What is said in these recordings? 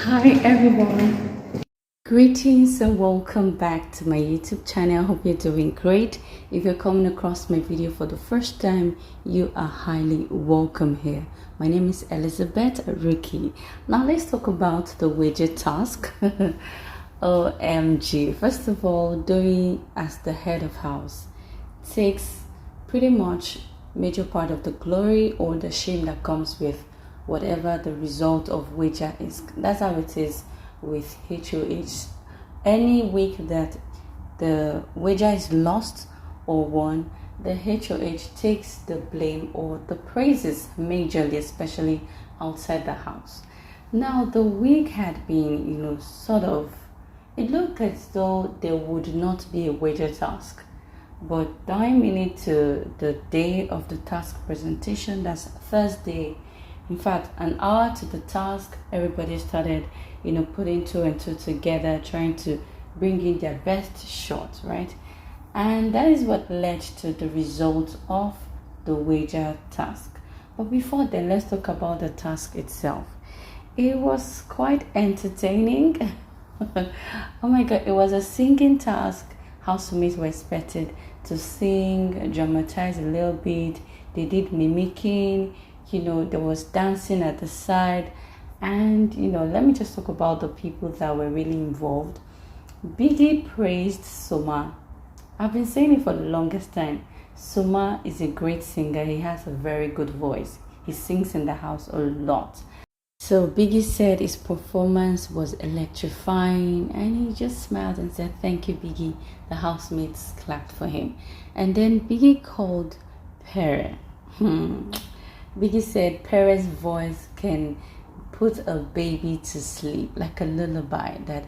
Hi everyone, greetings and welcome back to my YouTube channel. I hope you're doing great. If you're coming across my video for the first time, you are highly welcome here. My name is Elizabeth Ricky. Now let's talk about the widget task. OMG. First of all, doing as the head of house takes pretty much major part of the glory or the shame that comes with whatever the result of wager is. That's how it is with HOH. Any week that the wager is lost or won, the HOH takes the blame or the praises majorly, especially outside the house. Now the week had been, it looked as though there would not be a wager task. But 9 minutes to the day of the task presentation, that's Thursday, in fact, an hour to the task, everybody started, putting two and two together, trying to bring in their best shot, right? And that is what led to the result of the wager task. But before then, let's talk about the task itself. It was quite entertaining. Oh my God, it was a singing task. Housemates were expected to sing, dramatize a little bit. They did mimicking. There was dancing at the side. And, let me just talk about the people that were really involved. Biggie praised Soma. I've been saying it for the longest time. Soma is a great singer. He has a very good voice. He sings in the house a lot. So Biggie said his performance was electrifying, and he just smiled and said, "Thank you, Biggie." The housemates clapped for him. And then Biggie called Pere. Biggie said Pere's voice can put a baby to sleep, like a lullaby, that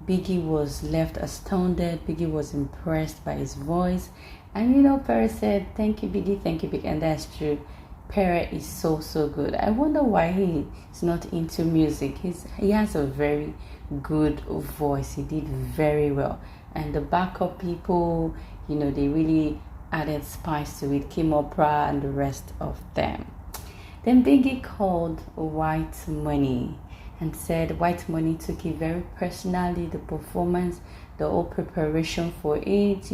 Biggie was left astounded. Biggie was impressed by his voice. And Pere said, "Thank you, Biggie, thank you, Biggie." And that's true. Pere is so good. I wonder why he's not into music. He has a very good voice. He did very well. And the backup people, they really added spice to it. Kim Opera and the rest of them. Then Biggie called Whitemoney and said Whitemoney took it very personally, the performance, the whole preparation for it,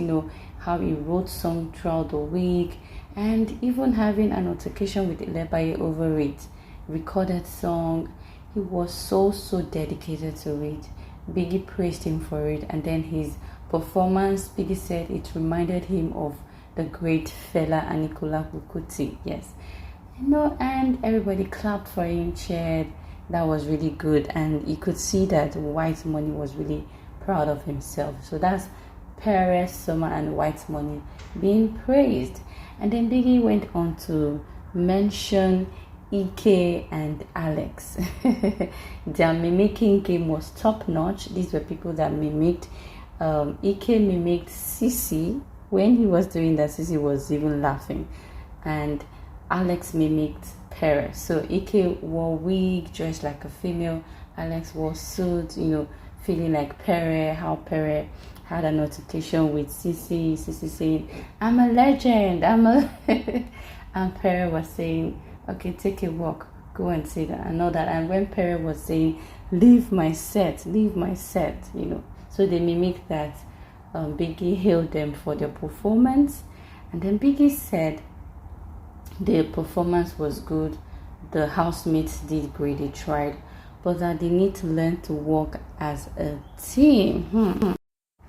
how he wrote song throughout the week, and even having an altercation with Hillarious over it, recorded song. He was so dedicated to it. Biggie praised him for it, and then his performance, Biggie said it reminded him of the great fella Anikulapo Kuti. Yes. And everybody clapped for him, cheered. That was really good, and you could see that Whitemoney was really proud of himself. So that's Pere, Soma, and Whitemoney being praised. And then Biggie went on to mention Ike and Alex. Their mimicking game was top notch. These were people that mimicked. Ike mimicked Sisi. When he was doing that, Sisi was even laughing. And Alex mimicked Pere. So Ike wore wig, dressed like a female. Alex wore suit, feeling like Pere, how Pere had an altercation with Sisi saying, "I'm a legend, and Pere was saying, "Okay, take a walk, go and say that," and all that. And when Pere was saying, leave my set, so they mimicked that. Biggie hailed them for their performance, and then Biggie said their performance was good, the housemates did great, they tried, but that they need to learn to work as a team.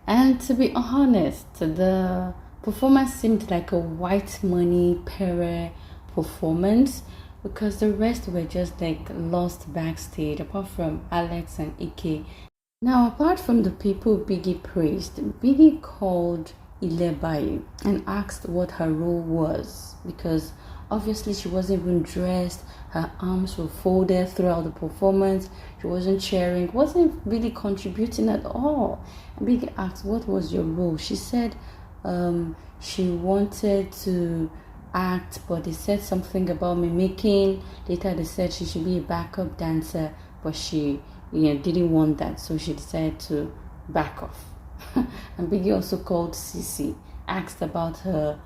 And to be honest, the performance seemed like a Whitemoney Pere performance, because the rest were just like lost backstage, apart from Alex and Ike. Now, apart from the people Biggie praised, Biggie called Hillarious and asked what her role was, because obviously she wasn't even dressed, her arms were folded throughout the performance, she wasn't cheering, wasn't really contributing at all. And Biggie asked, "What was your role?" She said she wanted to act, but they said something about mimicking. Later they said she should be a backup dancer, but she didn't want that, so she decided to back off. And Biggie also called Sisi, asked about her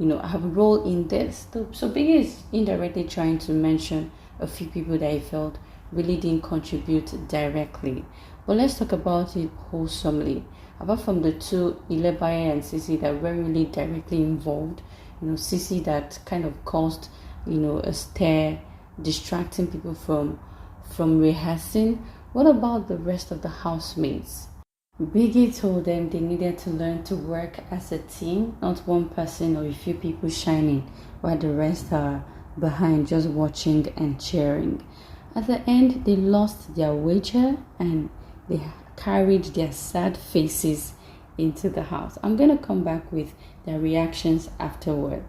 her role in this. So Biggie is indirectly trying to mention a few people that he felt really didn't contribute directly. But let's talk about it wholesomely. Apart from the two, Ilebaye and Sisi, that were really directly involved, Sisi that kind of caused, a stir, distracting people from rehearsing. What about the rest of the housemates? Biggie told them they needed to learn to work as a team, not one person or a few people shining, while the rest are behind just watching and cheering. At the end, they lost their wager and they carried their sad faces into the house. I'm going to come back with their reactions afterward.